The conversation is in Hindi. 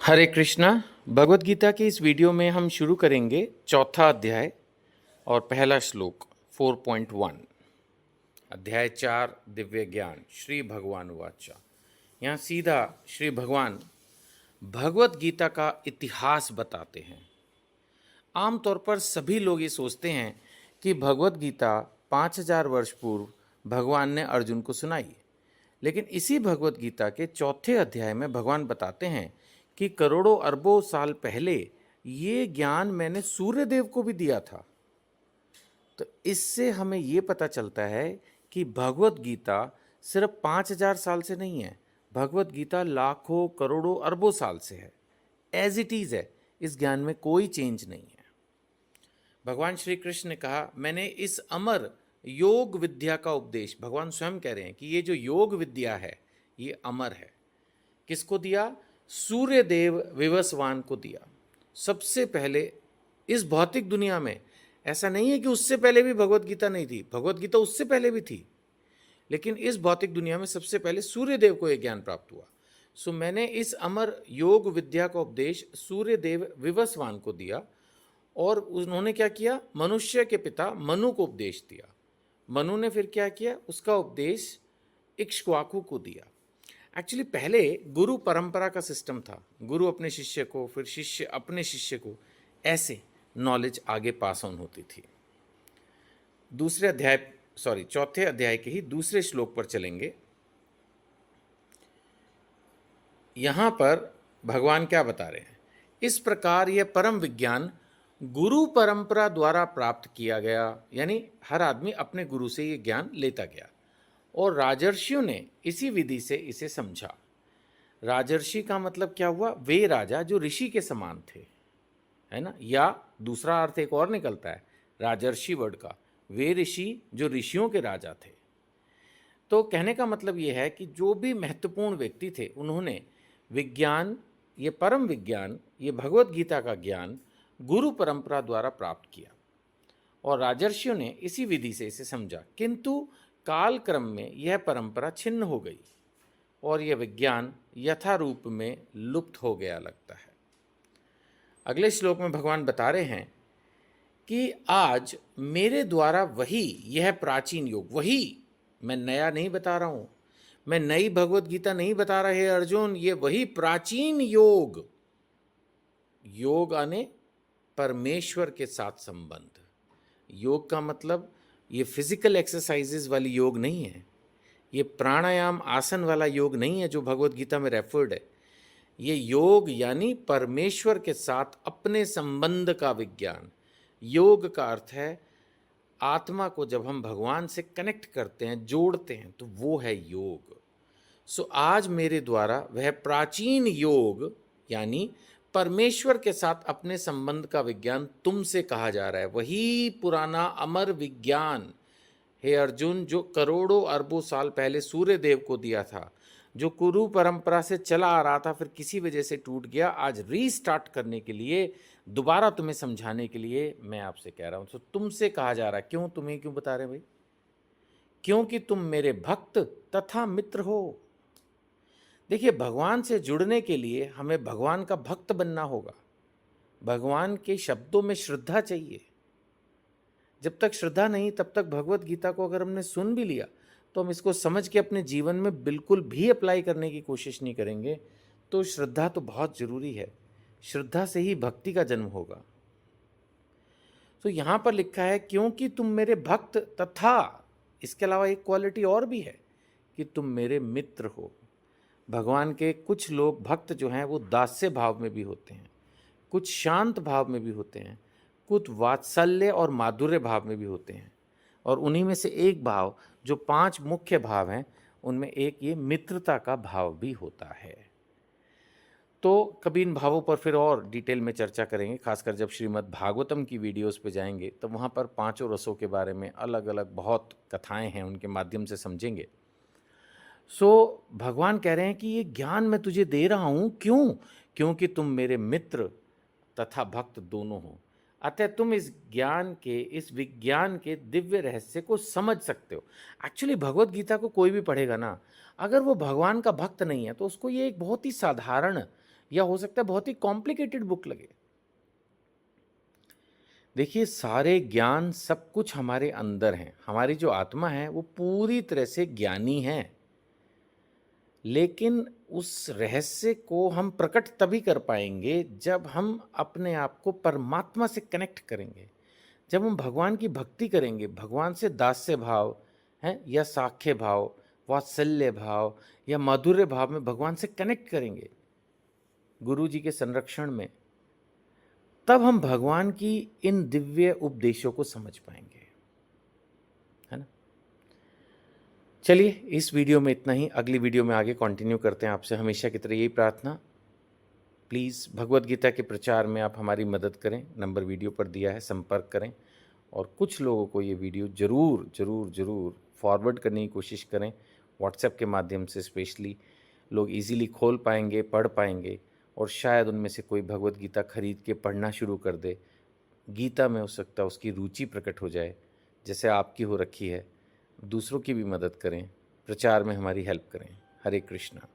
हरे कृष्णा। भगवत गीता के इस वीडियो में हम शुरू करेंगे चौथा अध्याय और पहला श्लोक 4.1। अध्याय 4 दिव्य ज्ञान। श्री भगवान वाचा। यहाँ सीधा श्री भगवान भगवत गीता का इतिहास बताते हैं। आमतौर पर सभी लोग ये सोचते हैं कि भगवत गीता 5000 वर्ष पूर्व भगवान ने अर्जुन को सुनाई, लेकिन इसी भगवत गीता के चौथे अध्याय में भगवान बताते हैं कि करोड़ों अरबों साल पहले ये ज्ञान मैंने सूर्यदेव को भी दिया था। तो इससे हमें ये पता चलता है कि भगवत गीता सिर्फ 5000 साल से नहीं है, भगवत गीता लाखों करोड़ों अरबों साल से है। एज इट इज़ है, इस ज्ञान में कोई चेंज नहीं है। भगवान श्री कृष्ण ने कहा, मैंने इस अमर योग विद्या का उपदेश, भगवान स्वयं कह रहे हैं कि ये जो योग विद्या है ये अमर है। किसको दिया? सूर्यदेव विवस्वान को दिया। सबसे पहले इस भौतिक दुनिया में, ऐसा नहीं है कि उससे पहले भी भगवत गीता नहीं थी, भगवत गीता उससे पहले भी थी, लेकिन इस भौतिक दुनिया में सबसे पहले सूर्यदेव को यह ज्ञान प्राप्त हुआ। सो मैंने इस अमर योग विद्या का उपदेश सूर्यदेव विवस्वान को दिया, और उन्होंने क्या किया? मनुष्य के पिता मनु को उपदेश दिया। मनु ने फिर क्या किया? उसका उपदेश इक्ष्वाकु को दिया। एक्चुअली पहले गुरु परंपरा का सिस्टम था, गुरु अपने शिष्य को, फिर शिष्य अपने शिष्य को, ऐसे नॉलेज आगे पास ऑन होती थी। चौथे अध्याय के ही दूसरे श्लोक पर चलेंगे। यहां पर भगवान क्या बता रहे हैं? इस प्रकार यह परम विज्ञान गुरु परंपरा द्वारा प्राप्त किया गया, यानी हर आदमी अपने गुरु से ये ज्ञान लेता गया, और राजर्षियों ने इसी विधि से इसे समझा। राजर्षि का मतलब क्या हुआ? वे राजा जो ऋषि के समान थे, है ना? या दूसरा अर्थ एक और निकलता है राजर्षि वर्ड का, वे ऋषि जो ऋषियों के राजा थे। तो कहने का मतलब ये है कि जो भी महत्वपूर्ण व्यक्ति थे, उन्होंने विज्ञान, ये परम विज्ञान, ये भगवत गीता का ज्ञान गुरु परंपरा द्वारा प्राप्त किया, और राजर्षियों ने इसी विधि से इसे समझा। किंतु काल क्रम में यह परंपरा छिन्न हो गई और यह विज्ञान यथारूप में लुप्त हो गया लगता है। अगले श्लोक में भगवान बता रहे हैं कि आज मेरे द्वारा वही, यह प्राचीन योग, वही, मैं नया नहीं बता रहा हूं, मैं नई भगवत गीता नहीं बता रहे अर्जुन, ये वही प्राचीन योग। योग आने परमेश्वर के साथ संबंध। योग का मतलब ये फिजिकल एक्सरसाइजेज वाली योग नहीं है, ये प्राणायाम आसन वाला योग नहीं है जो भगवत गीता में रेफर्ड है। ये योग यानी परमेश्वर के साथ अपने संबंध का विज्ञान। योग का अर्थ है आत्मा को जब हम भगवान से कनेक्ट करते हैं, जोड़ते हैं, तो वो है योग। सो आज मेरे द्वारा वह प्राचीन योग यानी परमेश्वर के साथ अपने संबंध का विज्ञान तुमसे कहा जा रहा है, वही पुराना अमर विज्ञान, हे अर्जुन, जो करोड़ों अरबों साल पहले सूर्यदेव को दिया था, जो कुरु परंपरा से चला आ रहा था, फिर किसी वजह से टूट गया, आज रीस्टार्ट करने के लिए, दोबारा तुम्हें समझाने के लिए मैं आपसे कह रहा हूं। तो तुमसे कहा जा रहा है। क्यों? तुम्हें क्यों बता रहे हैं भाई? क्योंकि तुम मेरे भक्त तथा मित्र हो। देखिए, भगवान से जुड़ने के लिए हमें भगवान का भक्त बनना होगा। भगवान के शब्दों में श्रद्धा चाहिए। जब तक श्रद्धा नहीं, तब तक भगवत गीता को अगर हमने सुन भी लिया तो हम इसको समझ के अपने जीवन में बिल्कुल भी अप्लाई करने की कोशिश नहीं करेंगे। तो श्रद्धा तो बहुत ज़रूरी है, श्रद्धा से ही भक्ति का जन्म होगा। तो यहाँ पर लिखा है क्योंकि तुम मेरे भक्त तथा, इसके अलावा एक क्वालिटी और भी है कि तुम मेरे मित्र हो। भगवान के कुछ लोग भक्त जो हैं वो दास्य भाव में भी होते हैं, कुछ शांत भाव में भी होते हैं, कुछ वात्सल्य और माधुर्य भाव में भी होते हैं, और उन्हीं में से एक भाव जो 5 मुख्य भाव हैं, उनमें एक ये मित्रता का भाव भी होता है। तो कभी इन भावों पर फिर और डिटेल में चर्चा करेंगे, खासकर जब श्रीमद् भागवतम की वीडियोस पे जाएंगे, तो वहाँ पर 5 रसों के बारे में अलग अलग बहुत कथाएं हैं, उनके माध्यम से समझेंगे। भगवान कह रहे हैं कि ये ज्ञान मैं तुझे दे रहा हूँ, क्यों? क्योंकि तुम मेरे मित्र तथा भक्त दोनों हो, अतः तुम इस ज्ञान के, इस विज्ञान के दिव्य रहस्य को समझ सकते हो। एक्चुअली भगवत गीता को कोई भी पढ़ेगा ना, अगर वो भगवान का भक्त नहीं है तो उसको ये एक बहुत ही साधारण, या हो सकता है बहुत ही कॉम्प्लिकेटेड बुक लगे। देखिए, सारे ज्ञान सब कुछ हमारे अंदर हैं। हमारी जो आत्मा है वो पूरी तरह से ज्ञानी है, लेकिन उस रहस्य को हम प्रकट तभी कर पाएंगे जब हम अपने आप को परमात्मा से कनेक्ट करेंगे, जब हम भगवान की भक्ति करेंगे, भगवान से दास्य भाव है या साख्य भाव, वात्सल्य भाव या माधुर्य भाव में भगवान से कनेक्ट करेंगे गुरु जी के संरक्षण में, तब हम भगवान की इन दिव्य उपदेशों को समझ पाएंगे, है ना। चलिए, इस वीडियो में इतना ही। अगली वीडियो में आगे कंटिन्यू करते हैं। आपसे हमेशा की तरह यही प्रार्थना, प्लीज़ भगवत गीता के प्रचार में आप हमारी मदद करें। नंबर वीडियो पर दिया है, संपर्क करें। और कुछ लोगों को ये वीडियो ज़रूर ज़रूर ज़रूर फॉरवर्ड करने की कोशिश करें, व्हाट्सएप के माध्यम से स्पेशली। लोग इजीली खोल पाएंगे, पढ़ पाएंगे, और शायद उनमें से कोई भगवत गीता खरीद के पढ़ना शुरू कर दे। गीता में हो सकता है उसकी रुचि प्रकट हो जाए, जैसे आपकी हो रखी है। दूसरों की भी मदद करें, प्रचार में हमारी हेल्प करें। हरे कृष्णा।